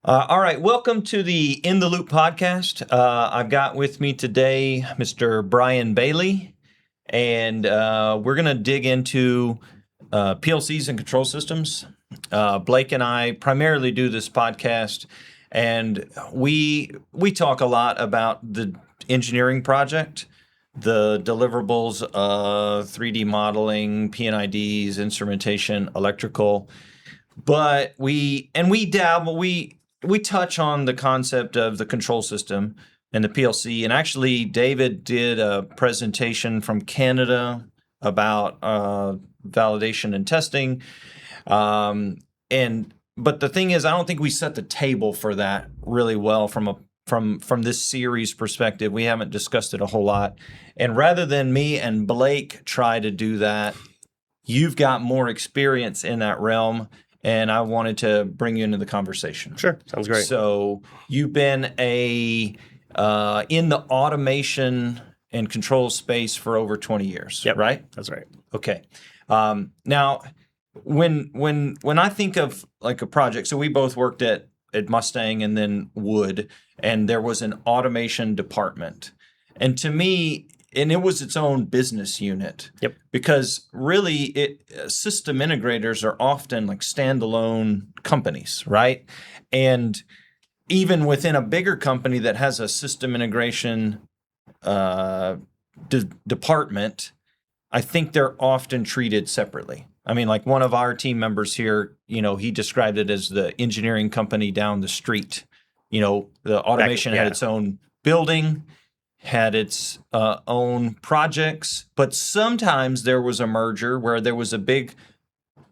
All right, welcome to the In the Loop podcast. I've got with me today Mr. Brian Bailey, and we're going to dig into PLCs and control systems. Blake and I primarily do this podcast, and we talk a lot about the engineering project, the deliverables of 3D modeling, P&IDs, instrumentation, electrical. But we dabble, we touch on the concept of the control system and the PLC. And actually, David did a presentation from Canada about validation and testing. But the thing is, I don't think we set the table for that really well from this series perspective. We haven't discussed it a whole lot. And rather than me and Blake try to do that, you've got more experience in that realm. And I wanted to bring you into the conversation. Sure, sounds great. So you've been in the automation and control space for over 20 years, Yep, right? That's right. Okay. Now, when I think of like a project, so we both worked at Mustang and then Wood, and there was an automation department. And to me, and it was its own business unit. Yep. Because really, system integrators are often like standalone companies, right? And even within a bigger company that has a system integration department, I think they're often treated separately. I mean, like one of our team members here, he described it as the engineering company down the street. The automation had its own building, had its own projects, but sometimes there was a merger where there was a big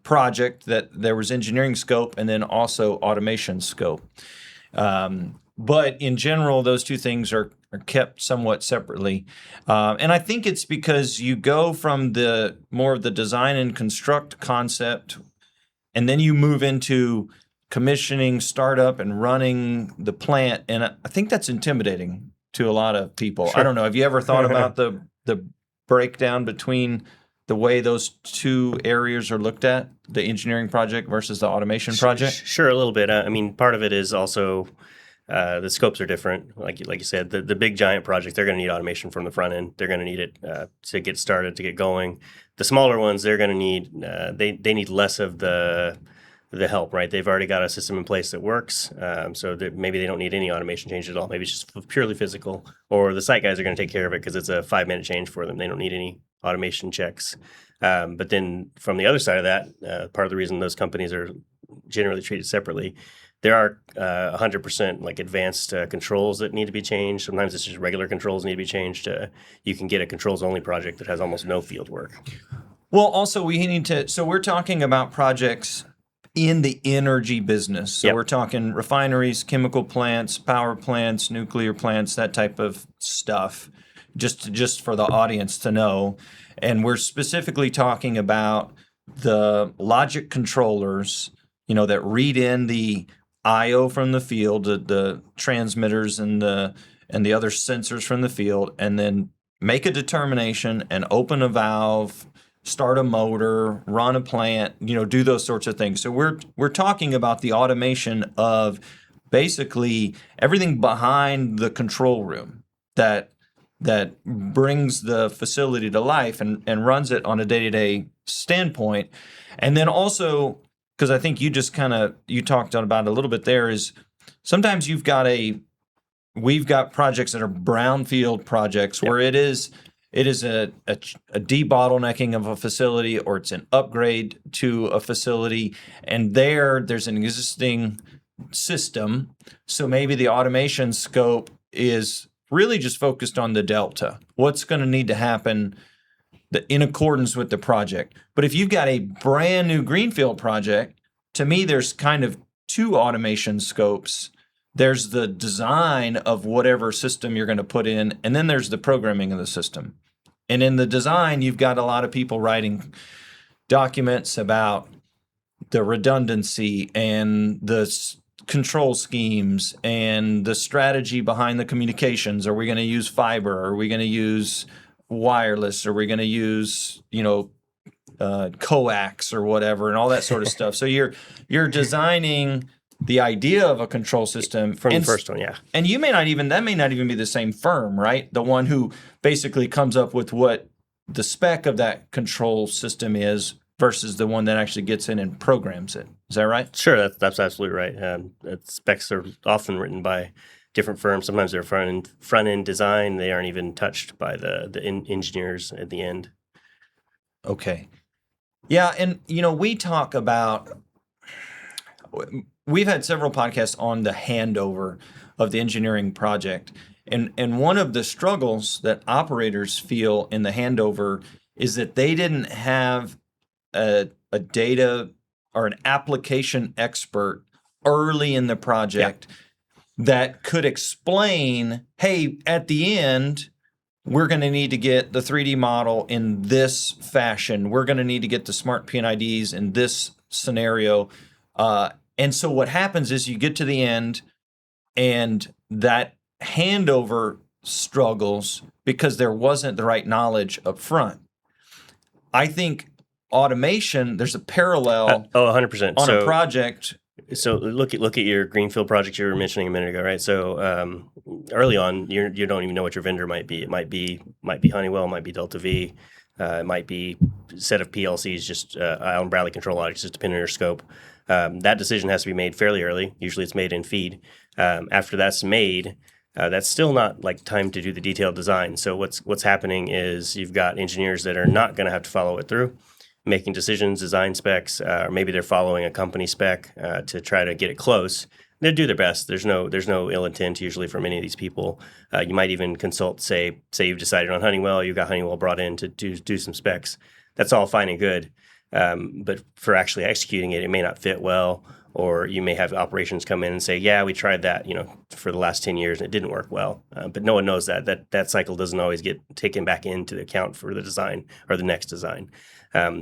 project that there was engineering scope and then also automation scope. But in general, those two things are kept somewhat separately. And I think it's because you go from the more of the design and construct concept, and then you move into commissioning, startup, and running the plant. And I think that's intimidating to a lot of people. Sure. I don't know. Have you ever thought about the breakdown between the way those two areas are looked at, the engineering project versus the automation project? Sure, a little bit. I mean, part of it is also the scopes are different. Like you said, the big giant projects, they're going to need automation from the front end. They're going to need it to get started, to get going. The smaller ones, they're going to need they need less of the help, right? They've already got a system in place that works, so that maybe they don't need any automation change at all. Maybe it's just purely physical, or the site guys are going to take care of it because it's a 5-minute change for them. They don't need any automation checks. But then from the other side of that, part of the reason those companies are generally treated separately, there are 100% like advanced controls that need to be changed. Sometimes it's just regular controls need to be changed. You can get a controls-only project that has almost no field work. Well, also so we're talking about projects in the energy business. So We're talking refineries, chemical plants, power plants, nuclear plants, that type of stuff, just for the audience to know. And we're specifically talking about the logic controllers, that read in the I/O from the field, the transmitters and the other sensors from the field, and then make a determination and open a valve, start a motor, run a plant, do those sorts of things. So we're talking about the automation of basically everything behind the control room that brings the facility to life and runs it on a day-to-day standpoint. And then also, because I think you talked about it a little bit there, is sometimes we've got projects that are brownfield projects where it is a debottlenecking of a facility, or it's an upgrade to a facility, and there's an existing system. So maybe the automation scope is really just focused on the delta. What's going to need to happen in accordance with the project. But if you've got a brand new greenfield project, to me, there's kind of two automation scopes. There's the design of whatever system you're going to put in, and then there's the programming of the system. And in the design, you've got a lot of people writing documents about the redundancy and the control schemes and the strategy behind the communications. Are we going to use fiber? Are we going to use wireless? Are we going to use, coax or whatever, and all that sort of stuff? So you're designing the idea of a control system from the first one, yeah. And that may not even be the same firm, right? The one who basically comes up with what the spec of that control system is versus the one that actually gets in and programs it. Is that right? Sure, that's absolutely right. Specs are often written by different firms. Sometimes they're front end design. They aren't even touched by the engineers at the end. Okay. Yeah, and we talk about. We've had several podcasts on the handover of the engineering project. And one of the struggles that operators feel in the handover is that they didn't have a data or an application expert early in the project that could explain, hey, at the end, we're going to need to get the 3D model in this fashion. We're going to need to get the smart PNIDs in this scenario. And so what happens is you get to the end and that handover struggles because there wasn't the right knowledge up front. I think automation, there's a parallel 100%. on a project. So look at your greenfield project you were mentioning a minute ago, right? So early on, you don't even know what your vendor might be. It might be Honeywell, it might be Delta V, it might be a set of PLCs, just Allen Bradley control logics, just depending on your scope. That decision has to be made fairly early. Usually it's made in feed. After that's made, that's still not like time to do the detailed design. So what's happening is you've got engineers that are not going to have to follow it through, making decisions, design specs, or maybe they're following a company spec to try to get it close. They do their best. There's no ill intent usually from any of these people. You might even consult, say you've decided on Honeywell, you've got Honeywell brought in to do some specs. That's all fine and good. But for actually executing it, it may not fit well, or you may have operations come in and say, yeah, we tried that, for the last 10 years and it didn't work well. But no one knows that cycle doesn't always get taken back into account for the design or the next design.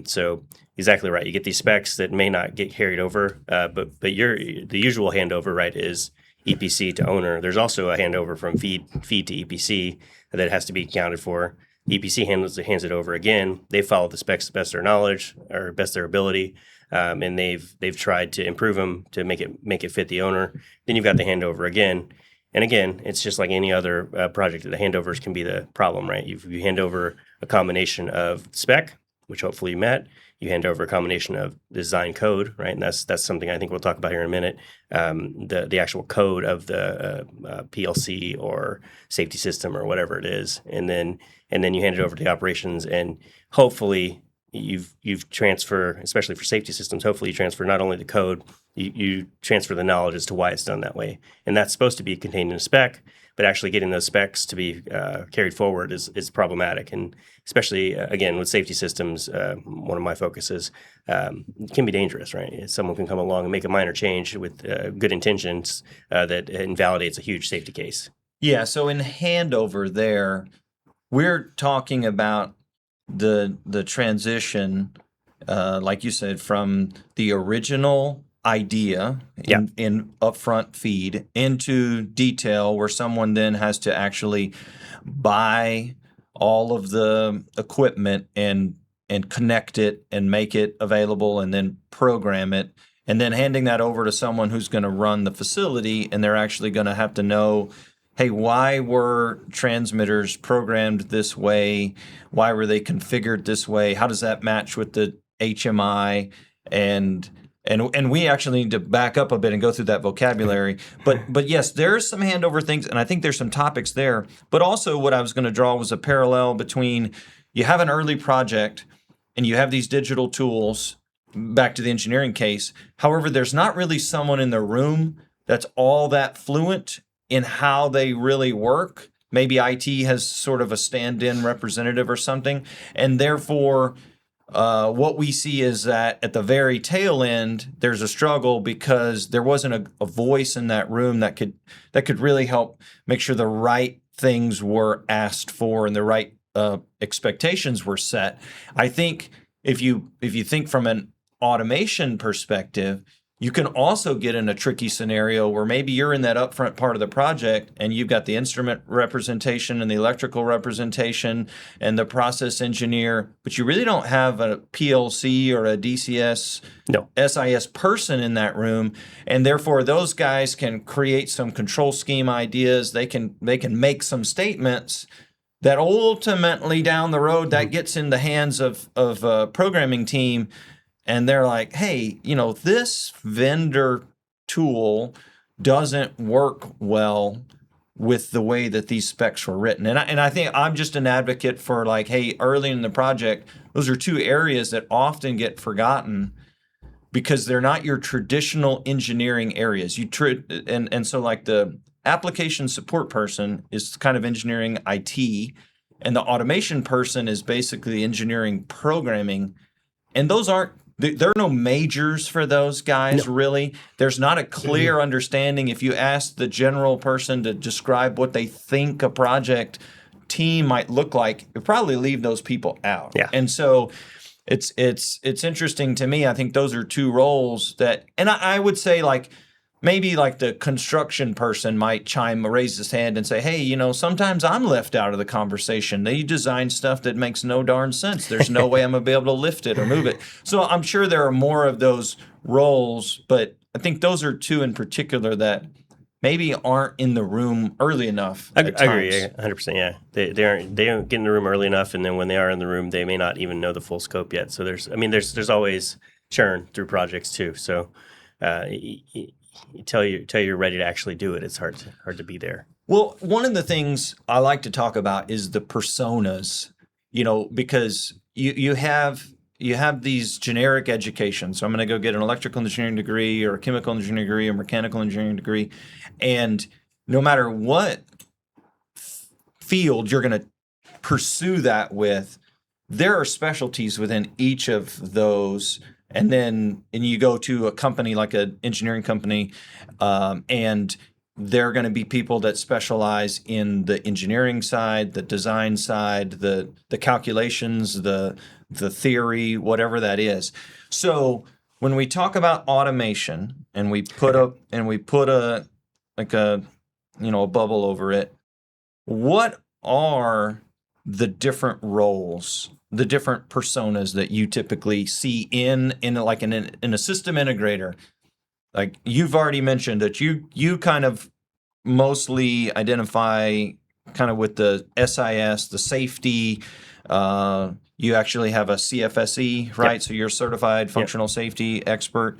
So exactly right. You get these specs that may not get carried over, but the usual handover, right, is EPC to owner. There's also a handover from feed to EPC that has to be accounted for. EPC hands it over again. They follow the specs to best of their knowledge or best of their ability, and they've tried to improve them to make it fit the owner. Then you've got the handover again, and again, it's just like any other project. The handovers can be the problem, right? You hand over a combination of spec, which hopefully you met. You hand over a combination of design code, right? And that's something I think we'll talk about here in a minute. The actual code of the PLC or safety system or whatever it is, and then you hand it over to the operations, and hopefully you've transfer, especially for safety systems. Hopefully you transfer not only the code, you transfer the knowledge as to why it's done that way, and that's supposed to be contained in a spec. But actually getting those specs to be carried forward is problematic. And especially, again, with safety systems, one of my focuses can be dangerous, right? Someone can come along and make a minor change with good intentions that invalidates a huge safety case. Yeah, so in handover there, we're talking about the transition, like you said, from the original idea in upfront feed into detail, where someone then has to actually buy all of the equipment and connect it and make it available and then program it, and then handing that over to someone who's going to run the facility, and they're actually going to have to know, hey, why were transmitters programmed this way? Why were they configured this way? How does that match with the HMI? And we actually need to back up a bit and go through that vocabulary. But yes, there's some handover things, and I think there's some topics there. But also what I was going to draw was a parallel between you have an early project and you have these digital tools, back to the engineering case. However, there's not really someone in the room that's all that fluent in how they really work. Maybe IT has sort of a stand-in representative or something, and therefore what we see is that at the very tail end, there's a struggle because there wasn't a voice in that room that could really help make sure the right things were asked for and the right expectations were set. I think if you think from an automation perspective, you can also get in a tricky scenario where maybe you're in that upfront part of the project and you've got the instrument representation and the electrical representation and the process engineer, but you really don't have a PLC or a DCS, SIS person in that room. And therefore, those guys can create some control scheme ideas. They can make some statements that ultimately down the road that gets in the hands of a programming team. And they're like, hey, this vendor tool doesn't work well with the way that these specs were written. And I think I'm just an advocate for like, hey, early in the project, those are two areas that often get forgotten because they're not your traditional engineering areas. And so like the application support person is kind of engineering IT, and the automation person is basically engineering programming. And there are no majors for those guys, really. There's not a clear understanding. If you ask the general person to describe what they think a project team might look like, you'll probably leave those people out. Yeah. And so it's interesting to me. I think those are two roles that, and I would say like, maybe like the construction person might raise his hand and say, hey, sometimes I'm left out of the conversation. They design stuff that makes no darn sense. There's no way I'm going to be able to lift it or move it. So I'm sure there are more of those roles, but I think those are two in particular that maybe aren't in the room early enough. I agree, 100%. Yeah, they don't get in the room early enough, and then when they are in the room, they may not even know the full scope yet. So there's always churn through projects too. So until you're ready to actually do it, it's hard to be there. Well, one of the things I like to talk about is the personas, because you have these generic education. So I'm going to go get an electrical engineering degree or a chemical engineering degree or mechanical engineering degree. And no matter what field you're going to pursue that with, there are specialties within each of those. And you go to a company like an engineering company, and there are going to be people that specialize in the engineering side, the design side, the calculations, the theory, whatever that is. So when we talk about automation and we put a bubble over it, what are the different roles, the different personas that you typically see in a system integrator? Like you've already mentioned that you kind of mostly identify kind of with the SIS, the safety. You actually have a CFSE, right? Yep. So you're a certified functional safety expert.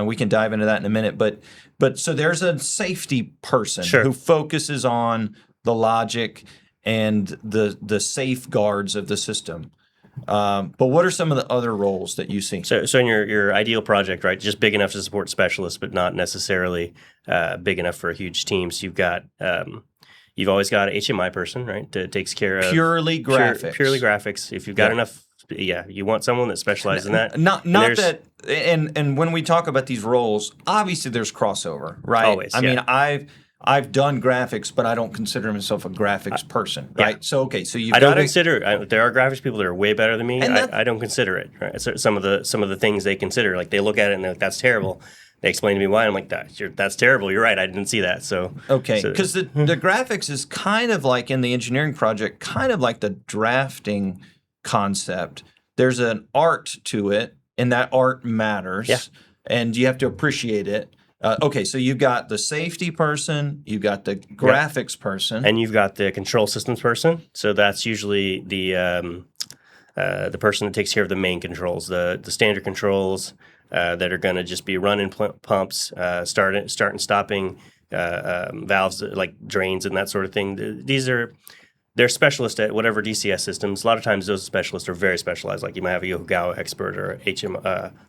We can dive into that in a minute. But so there's a safety person who focuses on the logic and the safeguards of the system. But what are some of the other roles that you see? So in your ideal project, right, just big enough to support specialists, but not necessarily big enough for a huge team. So you've always got an HMI person, right, that takes care of purely graphics. Purely graphics. If you've got enough, you want someone that specializes in that. Not that. And when we talk about these roles, obviously there's crossover, right? Always. I mean, I've done graphics, but I don't consider myself a graphics person, right? Yeah. So there are graphics people that are way better than me. I don't consider it. Right? So some of the things they consider, like they look at it and they're like, that's terrible. They explain to me why. I'm like, that's terrible. You're right. I didn't see that. So because the graphics is kind of like in the engineering project, kind of like the drafting concept. There's an art to it, and that art matters, and you have to appreciate it. So you've got the safety person, you've got the graphics person, and you've got the control systems person. So that's usually the person that takes care of the main controls, the standard controls that are going to just be running pumps, start and stopping valves like drains and that sort of thing. They're specialists at whatever DCS systems. A lot of times those specialists are very specialized. Like you might have a Yokogawa expert or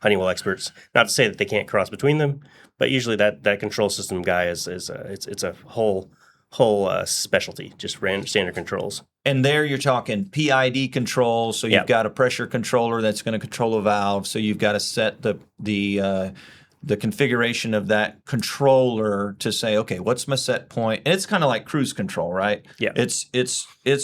Honeywell experts. Not to say that they can't cross between them, but usually that control system guy it's a whole specialty, just standard controls. And there you're talking PID control. So you've got a pressure controller that's going to control a valve. So you've got to set the configuration of that controller to say, okay, what's my set point? And it's kind of like cruise control, right? Yeah. It's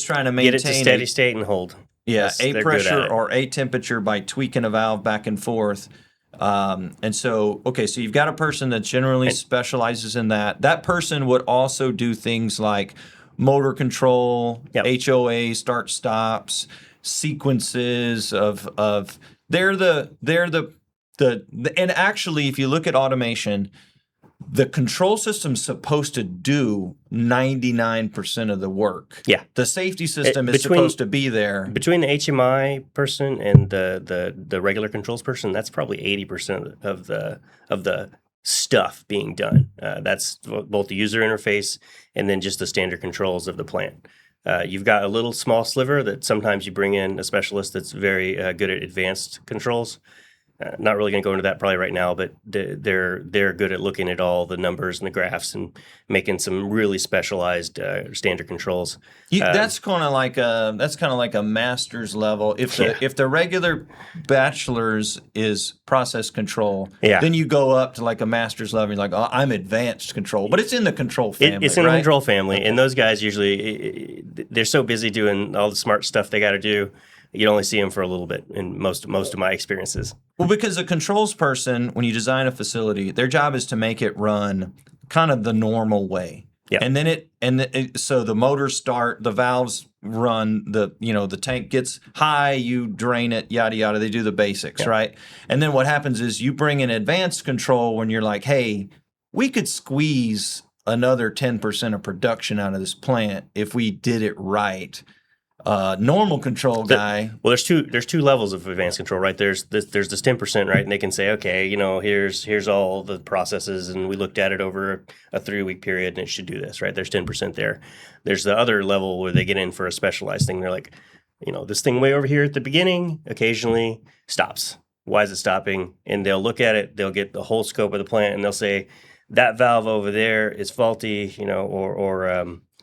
trying to maintain get it to steady state and hold. Yeah, a pressure or a temperature by tweaking a valve back and forth. And so, okay, so you've got a person that generally specializes in that. That person would also do things like motor control, Yep. HOA, start stops, sequences of and actually, if you look at automation, the control system's supposed to do 99% of the work. Yeah. The safety system is supposed to be there. Between the HMI person and the regular controls person, that's probably 80% of the stuff being done. That's both the user interface and then just the standard controls of the plant. You've got a little small sliver that sometimes you bring in a specialist that's very good at advanced controls. Not really going to go into that probably right now, but they're good at looking at all the numbers and the graphs and making some really specialized standard controls. That's kind of like a master's level. If the regular bachelor's is process control, then you go up to like a master's level. You're like, oh, I'm advanced control, but it's in the control family. It's in the control family, and those guys usually they're so busy doing all the smart stuff they got to do. You only see them for a little bit in most of my experiences. Well, because a controls person, when you design a facility, their job is to make it run kind of the normal way. Yeah. And then so the motors start, the valves run, the tank gets high, you drain it, yada yada. They do the basics, right? And then what happens is you bring in advanced control when you're like, hey, we could squeeze another 10% of production out of this plant if we did it right. Normal control guy. Well, there's two levels of advanced control, right? There's this 10%, right? And they can say, okay, here's all the processes, and we looked at it over a 3-week period, and it should do this, right? There's 10% there. There's the other level where they get in for a specialized thing. They're like, this thing way over here at the beginning occasionally stops. Why is it stopping? And they'll look at it. They'll get the whole scope of the plant, and they'll say that valve over there is faulty,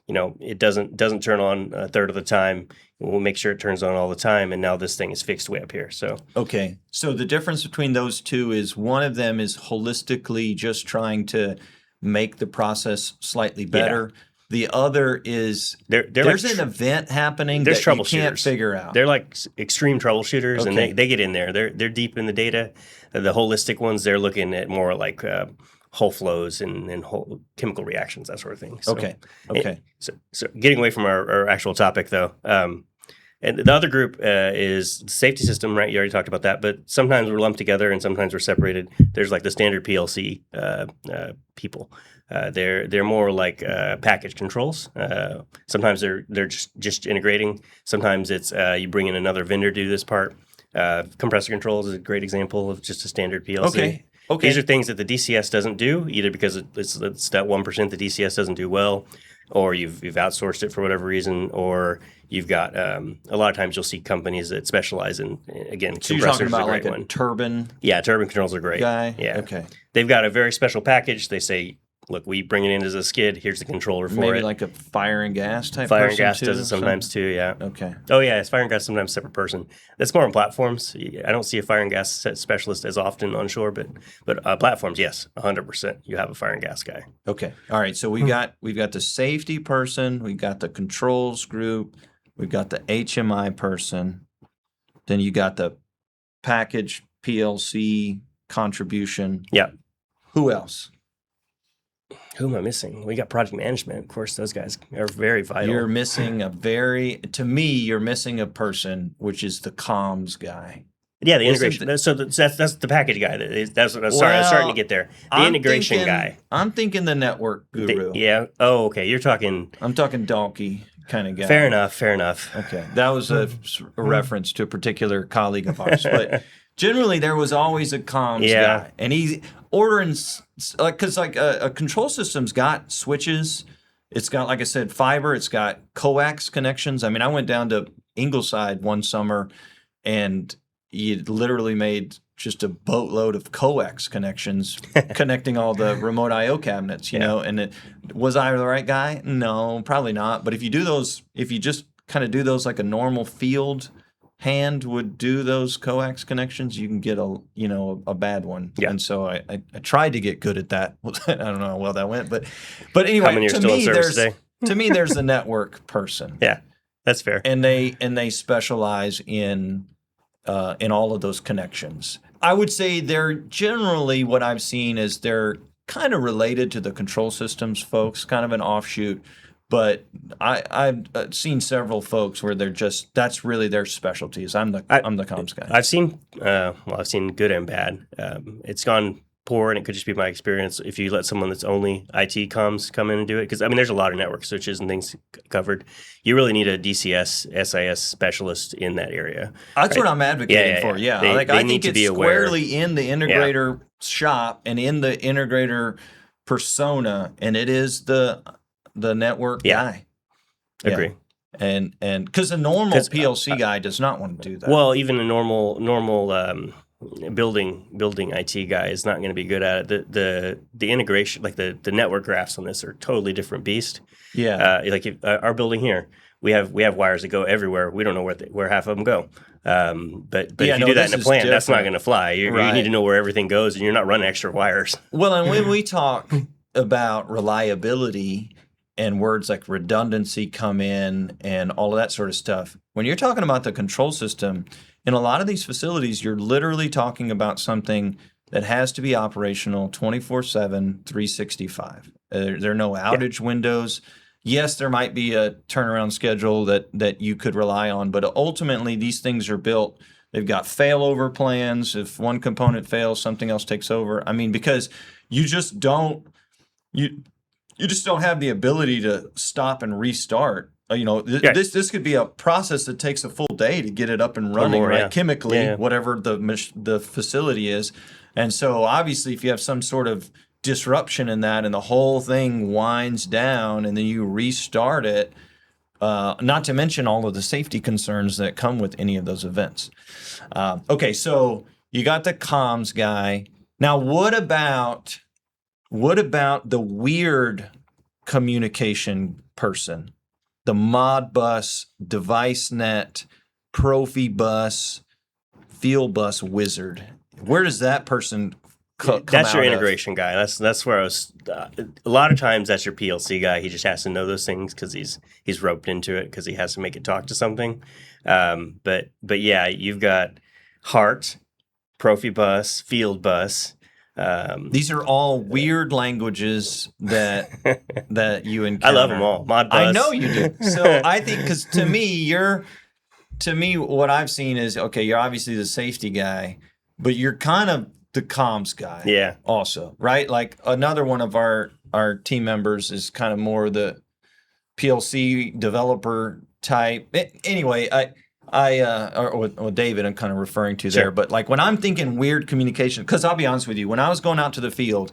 it doesn't turn on a third of the time. We'll make sure it turns on all the time, and now this thing is fixed way up here. So okay, so the difference between those two is one of them is holistically just trying to make the process slightly better. Yeah. The other is there's an event happening that you can't figure out. They're like extreme troubleshooters, and they get in there. They're deep in the data. The holistic ones, they're looking at more like whole flows and whole chemical reactions, that sort of thing. So, okay. So getting away from our actual topic, though, and the other group is the safety system, right? You already talked about that, but sometimes we're lumped together and sometimes we're separated. There's like the standard PLC people. They're more like package controls. Sometimes they're just integrating. Sometimes it's you bring in another vendor to do this part. Compressor controls is a great example of just a standard PLC. Okay. These are things that the DCS doesn't do, either because it's that 1% the DCS doesn't do well, or you've outsourced it for whatever reason, or you've got a lot of times you'll see companies that specialize in, again, so compressors you're talking about like a turbine? Yeah, turbine controls are great. Guy? Yeah. Okay. They've got a very special package. They say, look, we bring it in as a skid. Here's the controller for it. Maybe like a fire and gas type Fire person and gas too, does it sometimes too, yeah. Okay. Oh, yeah, it's fire and gas sometimes a separate person. That's more on platforms. I don't see a fire and gas specialist as often on shore, but platforms, yes, 100%. You have a fire and gas guy. Okay. All right. So we've got the safety person, we've got the controls group, we've got the HMI person, then you got the package PLC contribution. Yeah. Who else? Who am I missing? We got project management. Of course, those guys are very vital. You're missing you're missing a person, which is the comms guy. Yeah, the integration. That's the package guy. Sorry, I was starting to get there. The integration guy. I'm thinking the network guru. Yeah. Oh, okay. I'm talking donkey kind of guy. Fair enough. Okay. That was a reference to a particular colleague of ours. But generally, there was always a comms guy. And he's ordering, because a control system's got switches. It's got, like I said, fiber. It's got coax connections. I mean, I went down to Ingleside one summer, and you literally made just a boatload of coax connections connecting all the remote I/O cabinets, you know. And was I the right guy? No, probably not. But if you just kind of do those like a normal field hand would do those coax connections, you can get a bad one. Yeah. And so I tried to get good at that. I don't know how well that went, but anyway, to me there's the network person. Yeah, that's fair. And they specialize in all of those connections. I would say they're generally, what I've seen is they're kind of related to the control systems folks, kind of an offshoot. But I've seen several folks where that's really their specialties. I'm the comms guy. I've seen I've seen good and bad. It's gone poor, and it could just be my experience. If you let someone that's only IT comms come in and do it, because I mean, there's a lot of network switches and things covered. You really need a DCS, SIS specialist in that area. That's what I'm advocating for. Yeah, I think it's squarely in the integrator shop and in the integrator persona, and it is the network guy. Agree. And because a normal PLC guy does not want to do that. Well, even a normal building IT guy is not going to be good at it. The integration, like the network graphs on this, are totally different beast. Yeah. Our building here, we have wires that go everywhere. We don't know where half of them go. But if you do that in a plant, that's not going to fly. You need to know where everything goes, and you're not running extra wires. Well, and when we talk about reliability and words like redundancy come in and all of that sort of stuff, when you're talking about the control system, in a lot of these facilities, you're literally talking about something that has to be operational 24/7, 365. There are no outage windows. Yes, there might be a turnaround schedule that you could rely on, but ultimately these things are built. They've got failover plans. If one component fails, something else takes over. I mean, because you just don't have the ability to stop and restart. This could be a process that takes a full day to get it up and running, right? Chemically, whatever the facility is. And so obviously if you have some sort of disruption in that and the whole thing winds down and then you restart it, not to mention all of the safety concerns that come with any of those events. Okay, so you got the comms guy. Now what about the weird communication person? The Modbus, DeviceNet, Profibus, Fieldbus wizard. Where does that person come That's your out integration guy. That's where I was. A lot of times, that's your PLC guy. He just has to know those things because he's roped into it because he has to make it talk to something. But yeah, you've got Heart, Profibus, Fieldbus. These are all weird languages that you encounter. I love them all. Modbus. I know you do. So I think, because to me, what I've seen is, okay, you're obviously the safety guy, but you're kind of the comms guy. Yeah. Also, right? Like another one of our team members is kind of more the PLC developer type. Anyway, or David, I'm kind of referring to there, but like when I'm thinking weird communication, because I'll be honest with you, when I was going out to the field,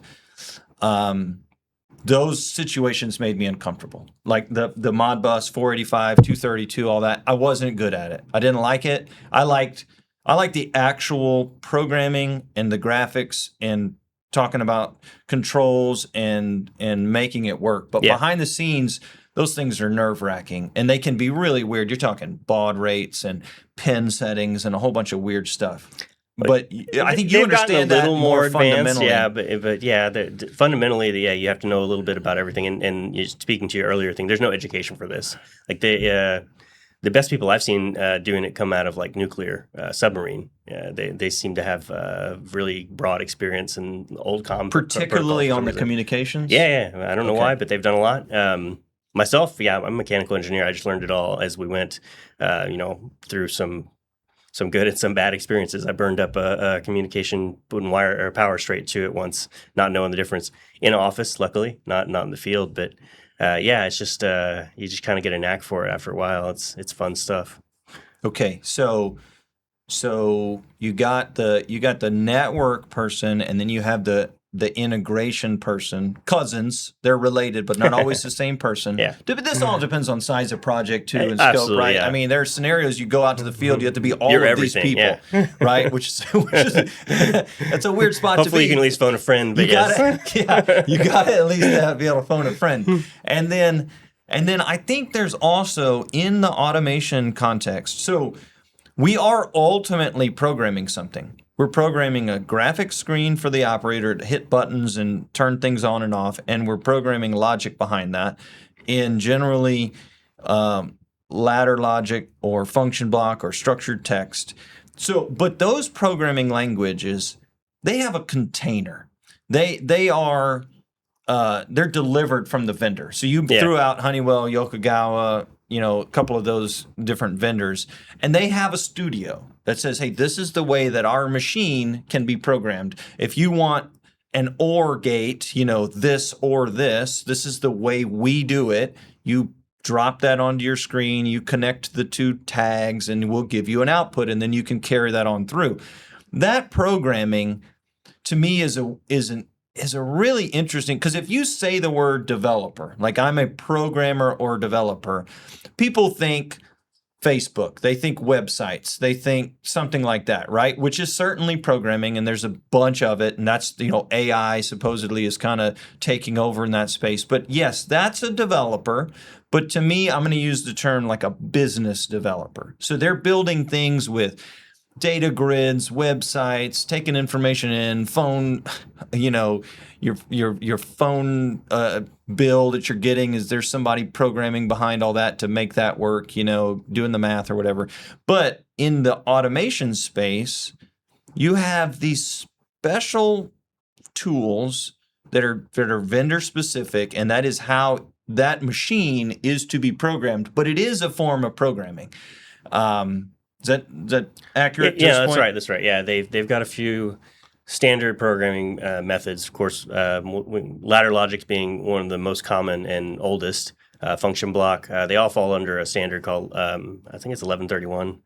those situations made me uncomfortable. Like the Modbus 485, 232, all that, I wasn't good at it. I didn't like it. I liked the actual programming and the graphics and talking about controls and making it work. But behind the scenes, those things are nerve-wracking, and they can be really weird. You're talking baud rates and pin settings and a whole bunch of weird stuff. But I think you understand that more fundamentally. Yeah, but fundamentally, you have to know a little bit about everything. And speaking to your earlier thing, there's no education for this. Like the best people I've seen doing it come out of like nuclear submarine. They seem to have really broad experience in old comm, particularly on the communications. Yeah. I don't know why, but they've done a lot. Myself, I'm a mechanical engineer. I just learned it all as we went, through some good and some bad experiences. I burned up a communication wooden wire or power straight to it once, not knowing the difference in office. Luckily, not in the field, but it's just you just kind of get a knack for it after a while. It's fun stuff. Okay, so you got the network person, and then you have the integration person. Cousins, they're related, but not always the same person. Yeah. But this all depends on size of project too and scope, right? Yeah. I mean, there are scenarios you go out to the field, you have to be all of these people, right? Which is that's a weird spot to be. Hopefully you can at least phone a friend. But you gotta at least be able to phone a friend. And then I think there's also in the automation context. So we are ultimately programming something. We're programming a graphic screen for the operator to hit buttons and turn things on and off, and we're programming logic behind that in generally ladder logic or function block or structured text. So, but those programming languages, they have a container. They are they're delivered from the vendor. So you threw out Honeywell, Yokogawa, a couple of those different vendors, and they have a studio that says, hey, this is the way that our machine can be programmed. If you want an OR gate, this or this is the way we do it. You drop that onto your screen, you connect the two tags, and we'll give you an output, and then you can carry that on through. That programming, to me, is a really interesting, because if you say the word developer, like I'm a programmer or developer, people think Facebook, they think websites, they think something like that, right? Which is certainly programming, and there's a bunch of it, and that's, AI supposedly is kind of taking over in that space. But yes, that's a developer, but to me, I'm going to use the term like a business developer. So they're building things with data grids, websites, taking information in, phone, your phone bill that you're getting, is there somebody programming behind all that to make that work, doing the math or whatever. But in the automation space, you have these special tools that are vendor specific, and that is how that machine is to be programmed, but it is a form of programming. Is that accurate? Yeah, that's right. Yeah, they've got a few standard programming methods. Of course, ladder logic being one of the most common and oldest. Function block. They all fall under a standard called, I think it's 1131.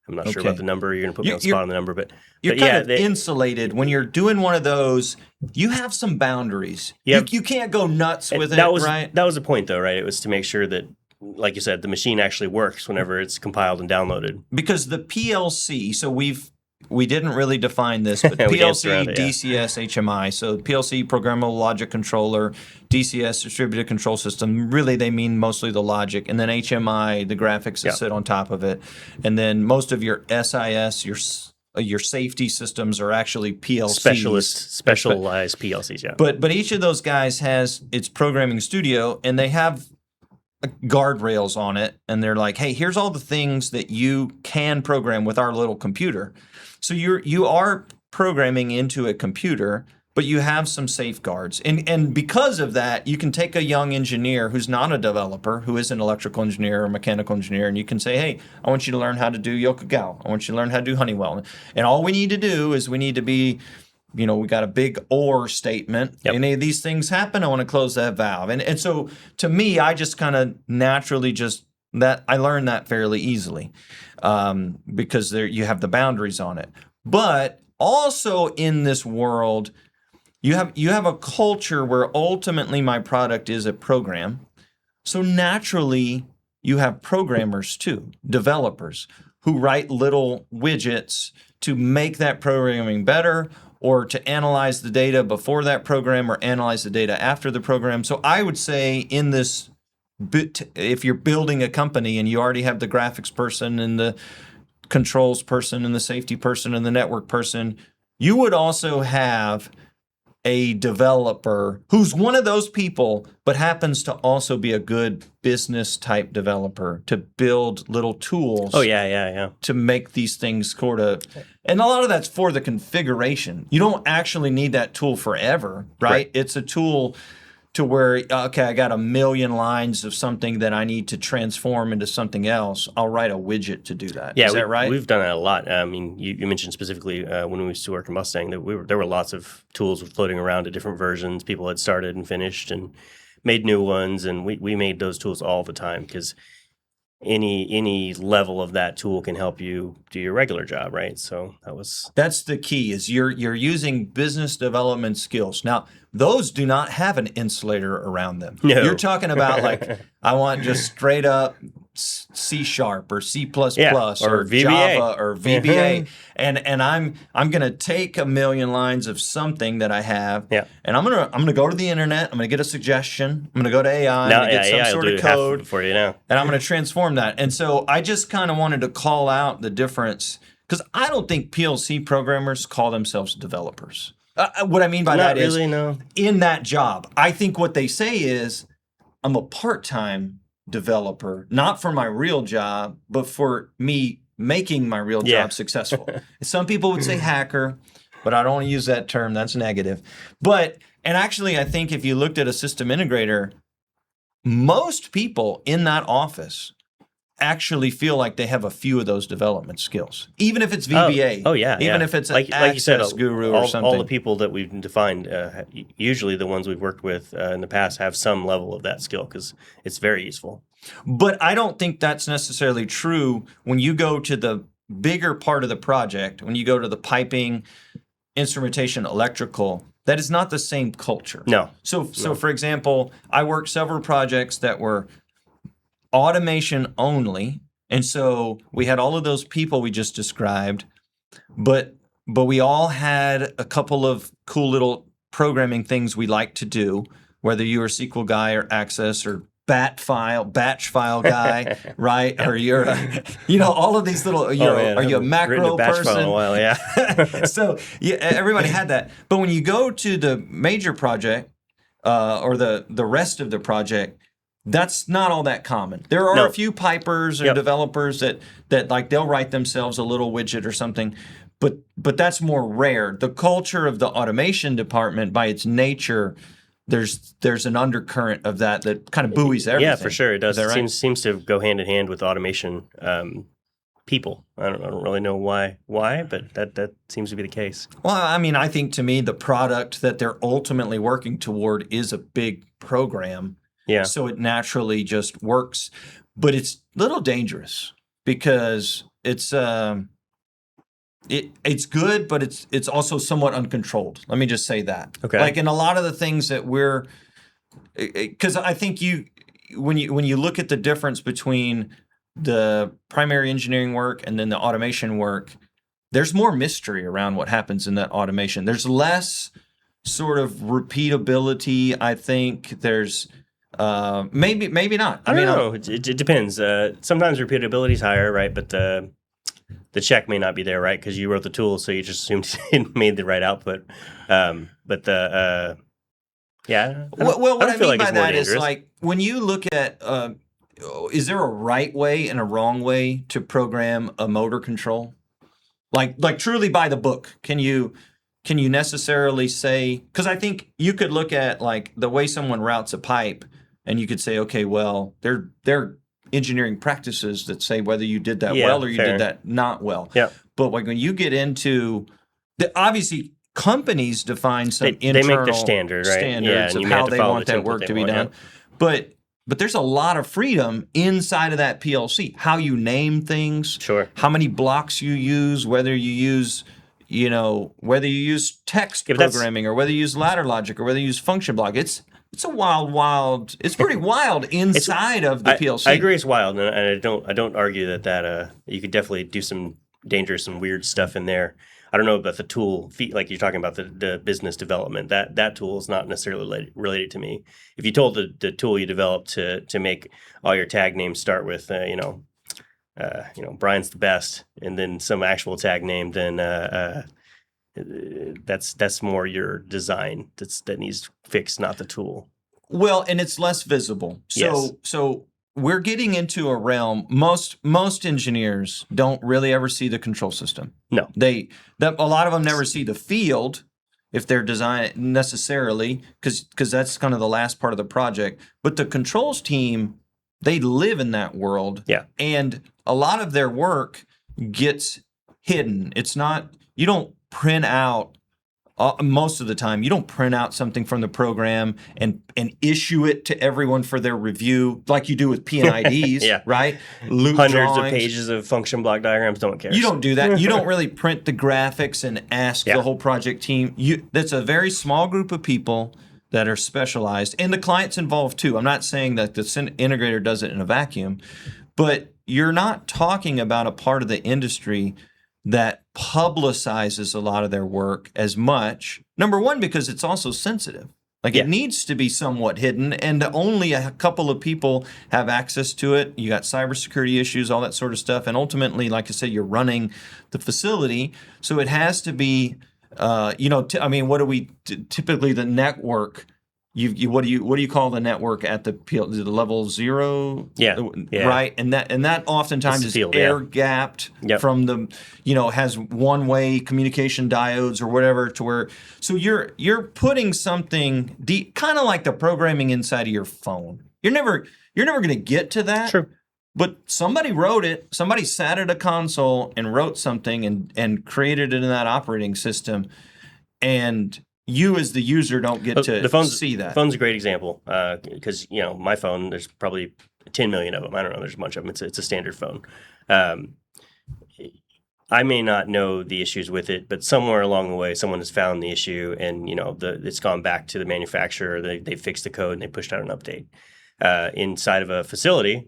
I'm not sure about the number. You're going to put me on the spot on the number, but you're kind of insulated when you're doing one of those. You have some boundaries. You can't go nuts with it, right? That was the point, though, right? It was to make sure that, like you said, the machine actually works whenever it's compiled and downloaded. Because the PLC, so we didn't really define this, but PLC, DCS, HMI. So PLC, Programmable Logic Controller, DCS, Distributed Control System. Really, they mean mostly the logic. And then HMI, the graphics that sit on top of it. And then most of your SIS, your safety systems are actually PLCs. Specialized PLCs, yeah. But each of those guys has its programming studio, and they have guardrails on it, and they're like, hey, here's all the things that you can program with our little computer. So you are programming into a computer, but you have some safeguards. And because of that, you can take a young engineer who's not a developer, who is an electrical engineer or mechanical engineer, and you can say, hey, I want you to learn how to do Yokogawa. I want you to learn how to do Honeywell. And all we need to do is we need to be, we got a big OR statement. Yep. Any of these things happen, I want to close that valve. And so to me, I just kind of naturally I learned that fairly easily because you have the boundaries on it. But also in this world, you have a culture where ultimately my product is a program. So naturally, you have programmers too, developers, who write little widgets to make that programming better, or to analyze the data before that program or analyze the data after the program. So I would say in this, if you're building a company and you already have the graphics person and the controls person and the safety person and the network person, you would also have a developer who's one of those people, but happens to also be a good business type developer to build little tools. Oh, yeah. To make these things sort of, and a lot of that's for the configuration. You don't actually need that tool forever, right? It's a tool to where, okay, I got 1 million lines of something that I need to transform into something else. I'll write a widget to do that. Yeah, is that right? We've done that a lot. I mean, you mentioned specifically when we used to work in Mustang that there were lots of tools floating around at different versions. People had started and finished and made new ones, and we made those tools all the time because any level of that tool can help you do your regular job, right? So that's the key, is you're using business development skills. Now, those do not have an insulator around them. No. You're talking about like, I want just straight up C# or C++ or VBA. Java or VBA, and I'm going to take 1 million lines of something that I have, and I'm gonna go to the internet. I'm gonna get a suggestion. I'm gonna go to AI and get some sort of code for you now, and I'm gonna transform that. And so I just kind of wanted to call out the difference, because I don't think PLC programmers call themselves developers. What I mean by that is, in that job, I think what they say is, I'm a part-time developer, not for my real job, but for me making my real job successful. Some people would say hacker, but I don't want to use that term. That's negative. And actually, I think if you looked at a system integrator, most people in that office actually feel like they have a few of those development skills, even if it's VBA. Even if it's an like you said, guru or something. All the people that we've defined, usually the ones we've worked with in the past, have some level of that skill because it's very useful. But I don't think that's necessarily true when you go to the bigger part of the project, when you go to the piping, instrumentation, electrical. That is not the same culture. No. So for example, I worked several projects that were automation only, and so we had all of those people we just described, but we all had a couple of cool little programming things we like to do, whether you were a SQL guy or Access or batch file guy, right? Or you're, all of these little. Are you a macro person? File in a while, yeah. So everybody had that. But when you go to the major project or the rest of the project, that's not all that common. There are a few pipers or developers that like they'll write themselves a little widget or something, but that's more rare. The culture of the automation department, by its nature, there's an undercurrent of that kind of buoys everything. Yeah, for sure it does. Is that right? Seems to go hand in hand with automation people. I don't really know why, but that seems to be the case. Well, I mean, I think to me the product that they're ultimately working toward is a big program. Yeah. So it naturally just works, but it's a little dangerous because it's good, but it's also somewhat uncontrolled. Let me just say that. Okay. Like in a lot of the things that because I think when you look at the difference between the primary engineering work and then the automation work, there's more mystery around what happens in that automation. There's less sort of repeatability. I think there's maybe not. I don't know. It depends. Sometimes repeatability is higher, right? But the check may not be there, right? Because you wrote the tool, so you just assumed it made the right output. What I mean by that is like when you look at, is there a right way and a wrong way to program a motor control? Like truly by the book, can you necessarily say? Because I think you could look at like the way someone routes a pipe, and you could say, okay, well, they're engineering practices that say whether you did that well or you did that not well. Yeah. But like when you get into obviously companies define some internal they make their standards of how they want that work to be done. Yeah. But there's a lot of freedom inside of that PLC. How you name things, sure. How many blocks you use, whether you use text programming or whether you use ladder logic or whether you use function block. It's a wild. It's pretty wild inside of the PLC. I agree, it's wild, and I don't argue that you could definitely do some dangerous and weird stuff in there. I don't know about the tool, like you're talking about the business development. That tool is not necessarily related to me. If you told the tool you developed to make all your tag names start with Brian's the best, and then some actual tag name, then that's more your design that needs fixed, not the tool. Well, and it's less visible. So we're getting into a realm. Most engineers don't really ever see the control system. No, a lot of them never see the field if they're designing necessarily, because that's kind of the last part of the project. But the controls team, they live in that world. Yeah, and a lot of their work gets hidden. It's not, you don't print out, most of the time, you don't print out something from the program and issue it to everyone for their review like you do with PNIDs, yeah. Right? Hundreds of pages of function block diagrams, don't care. You don't do that. You don't really print the graphics and ask the whole project team. That's a very small group of people that are specialized, and the client's involved too. I'm not saying that the integrator does it in a vacuum, but you're not talking about a part of the industry that publicizes a lot of their work as much. Number one, because it's also sensitive. It needs to be somewhat hidden, and only a couple of people have access to it. You got cybersecurity issues, all that sort of stuff, and ultimately, like I said, you're running the facility, so it has to be. What do we typically the network? what do you call the network at the level 0? Yeah. Right, and that oftentimes is field, air gapped from the has one-way communication diodes or whatever, to where so you're putting something deep, kind of like the programming inside of your phone. You're never going to get to that. True. But somebody wrote it. Somebody sat at a console and wrote something and created it in that operating system, and you as the user don't get to see that. The phone's a great example because my phone, there's probably 10 million of them. I don't know. There's a bunch of them. It's a standard phone. I may not know the issues with it, but somewhere along the way, someone has found the issue, and it's gone back to the manufacturer. They fixed the code and they pushed out an update. Inside of a facility,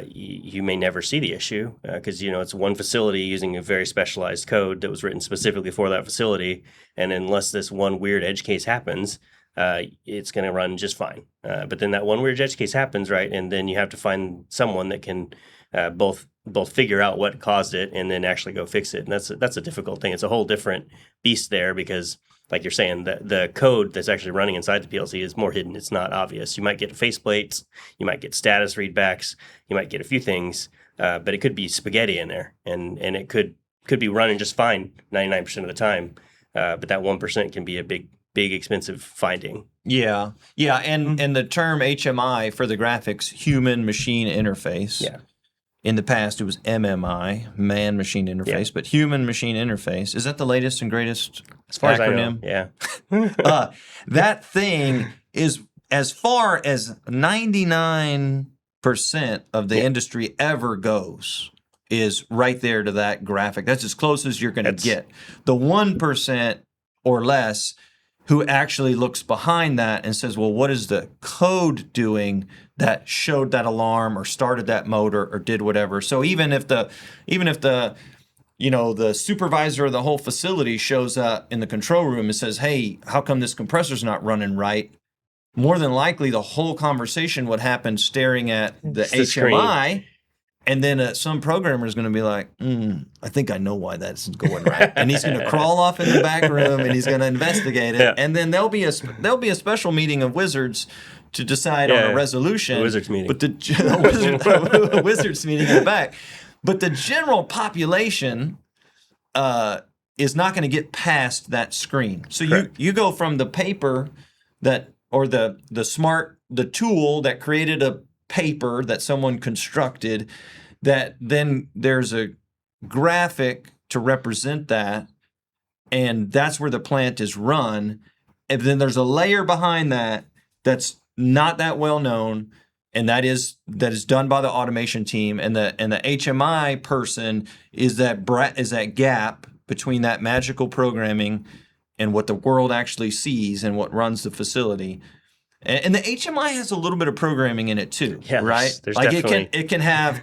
you may never see the issue because it's one facility using a very specialized code that was written specifically for that facility, and unless this one weird edge case happens, it's going to run just fine. But then that one weird edge case happens, right, and then you have to find someone that can both figure out what caused it and then actually go fix it, and that's a difficult thing. It's a whole different beast there because, like you're saying, the code that's actually running inside the PLC is more hidden. It's not obvious. You might get faceplates, you might get status readbacks, you might get a few things, but it could be spaghetti in there, and it could be running just fine 99% of the time. But that 1% can be a big expensive finding. Yeah, and the term HMI for the graphics, human machine interface. Yeah. In the past, it was MMI, man-machine interface, but human-machine interface. Is that the latest and greatest as far acronym? As I know, yeah. That thing is, as far as 99% of the industry ever goes, is right there to that graphic. That's as close as you're going to get. The 1% or less who actually looks behind that and says, well, what is the code doing that showed that alarm or started that motor or did whatever? So even if the the supervisor of the whole facility shows up in the control room and says, hey, how come this compressor's not running right? More than likely, the whole conversation would happen staring at the HMI. And then some programmer is going to be like, I think I know why that isn't going right. And he's going to crawl off in the back room and he's going to investigate it. Yeah. And then there'll be a special meeting of wizards to decide on a resolution. A wizards meeting. But the wizards meeting in the back. But the general population is not going to get past that screen. So you go from the paper the tool that created a paper that someone constructed, that then there's a graphic to represent that, and that's where the plant is run. And then there's a layer behind that that's not that well known, and that is done by the automation team, and the HMI person is that gap between that magical programming and what the world actually sees and what runs the facility. And the HMI has a little bit of programming in it too, right? There's like definitely... it can have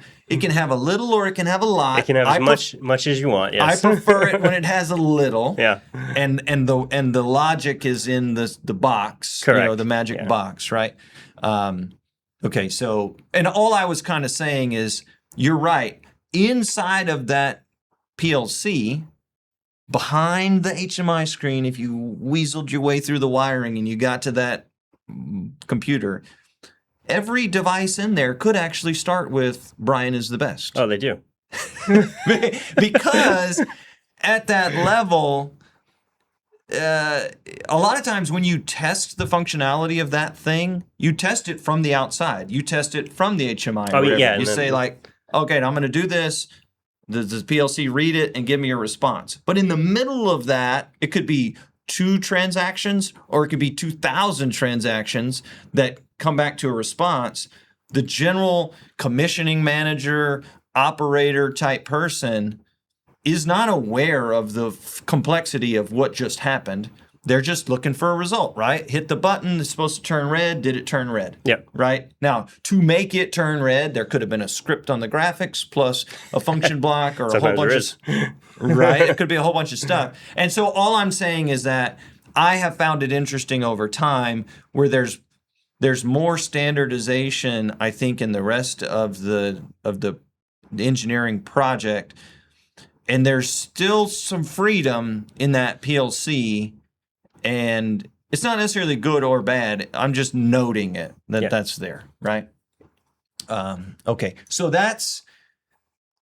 a little or it can have a lot. It can have as much as you want. Yes. I prefer it when it has a little. Yeah. And the logic is in the box. Correct. The magic box, right? Okay. So, and all I was kind of saying is, you're right. Inside of that PLC, behind the HMI screen, if you weaseled your way through the wiring and you got to that computer, every device in there could actually start with Brian is the best. Oh, they do. Because at that level, a lot of times when you test the functionality of that thing, you test it from the outside. You test it from the HMI. Oh, yeah. You say like, okay, I'm going to do this. Does the PLC read it and give me a response? But in the middle of that, it could be 2 transactions, or it could be 2,000 transactions that come back to a response. The general commissioning manager, operator type person is not aware of the complexity of what just happened. They're just looking for a result, right? Hit the button, it's supposed to turn red. Did it turn red? Yep. Right? Now, to make it turn red, there could have been a script on the graphics plus a function block or a whole bunch of... Right? It could be a whole bunch of stuff. And so all I'm saying is that I have found it interesting over time where there's more standardization, I think, in the rest of the engineering project. And there's still some freedom in that PLC, and it's not necessarily good or bad. I'm just noting it that that's there, right? Okay, so that's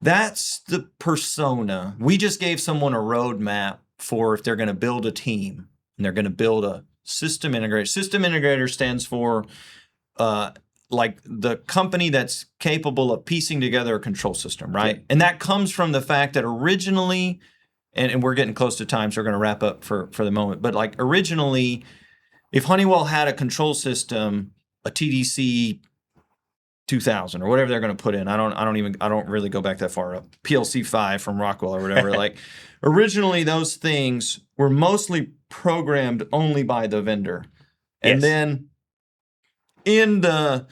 the persona. We just gave someone a roadmap for if they're going to build a team and they're going to build a system integrator. System integrator stands for like the company that's capable of piecing together a control system, right? And that comes from the fact that originally, and we're getting close to time, so we're going to wrap up for the moment. But like originally, if Honeywell had a control system, a TDC 2000 or whatever they're going to put in, I don't really go back that far up. PLC 5 from Rockwell or whatever. Like originally, those things were mostly programmed only by the vendor, and then in the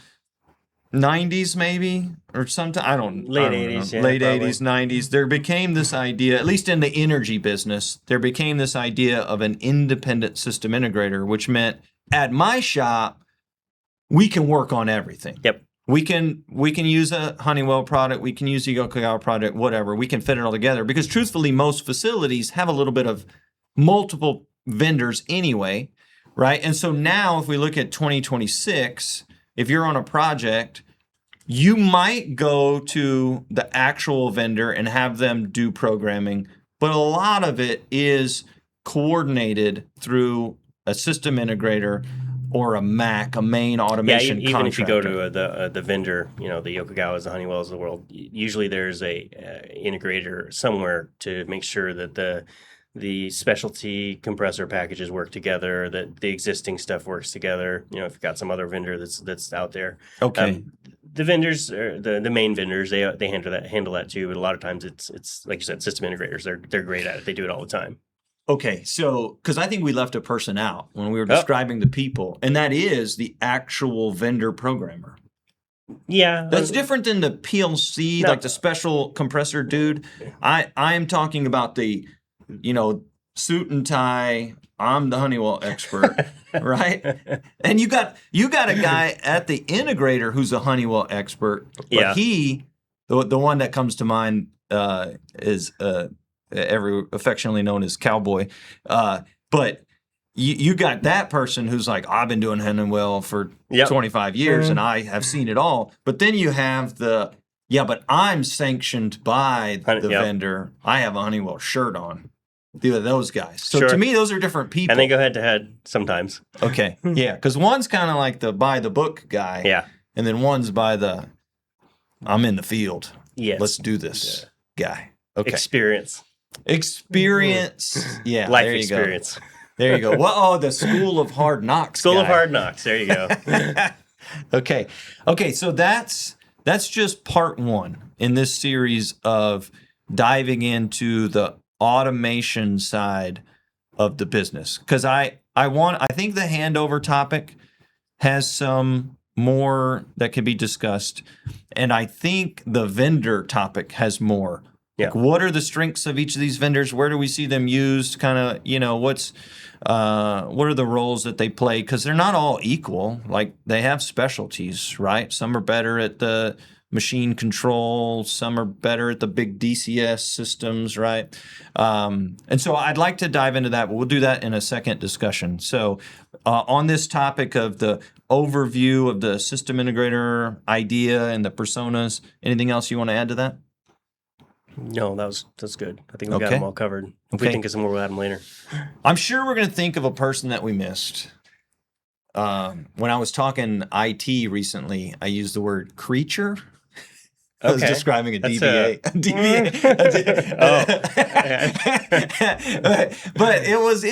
90s maybe, or sometime, I don't know, late 80s, 90s, there became this idea, at least in the energy business, there became this idea of an independent system integrator, which meant at my shop, we can work on everything. Yep. We can use a Honeywell product, we can use a Yokogawa product, whatever. We can fit it all together because truthfully, most facilities have a little bit of multiple vendors anyway, right? And so now if we look at 2026, if you're on a project, you might go to the actual vendor and have them do programming, but a lot of it is coordinated through a system integrator or a MAC, a main automation even contractor. if you go to the vendor, the Yokogawas, the Honeywells of the world, usually there's a integrator somewhere to make sure that the specialty compressor packages work together, that the existing stuff works together. If you've got some other vendor that's out there. Okay. The vendors, the main vendors, they handle that too. But a lot of times it's like you said, system integrators. They're great at it. They do it all the time. Okay, so because I think we left a person out when we were describing the people, and that is the actual vendor programmer. Yeah, that's different than the PLC, like the special compressor dude. I am talking about the, suit and tie. I'm the Honeywell expert, right? And you got a guy at the integrator who's a Honeywell expert, but the one that comes to mind is affectionately known as Cowboy. But you got that person who's like, I've been doing Honeywell for 25 years and I have seen it all. But then you have but I'm sanctioned by the vendor. I have a Honeywell shirt on. Those guys. So to me, those are different people. And they go head to head sometimes. Okay. Yeah. Because one's kind of like the by the book guy. Yeah. And then one's by the I'm in the field. Yes. Let's do this guy. Okay. Experience. Yeah. Life experience. There you go. Well, the School of Hard Knocks. School of Hard Knocks. There you go. Okay. So that's just part one in this series of diving into the automation side of the business. Because I think the handover topic has some more that can be discussed, and I think the vendor topic has more. Yeah. Like, what are the strengths of each of these vendors? Where do we see them used? Kind of, what are the roles that they play? Because they're not all equal. Like, they have specialties, right? Some are better at the machine control. Some are better at the big DCS systems, right? And so I'd like to dive into that, but we'll do that in a second discussion. So on this topic of the overview of the system integrator idea and the personas, anything else you want to add to that? No, that's good. I think we got them all covered. If we think of some more, we'll add them later. I'm sure we're going to think of a person that we missed. When I was talking IT recently, I used the word creature. I was describing a DBA. But it was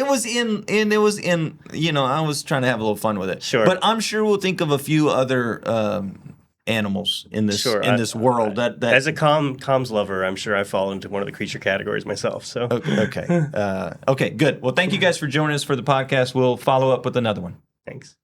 in, I was trying to have a little fun with it. Sure. But I'm sure we'll think of a few other animals in this this world that as a comms lover, I'm sure I fall into one of the creature categories myself. So okay, good. Well, thank you guys for joining us for the podcast. We'll follow up with another one. Thanks.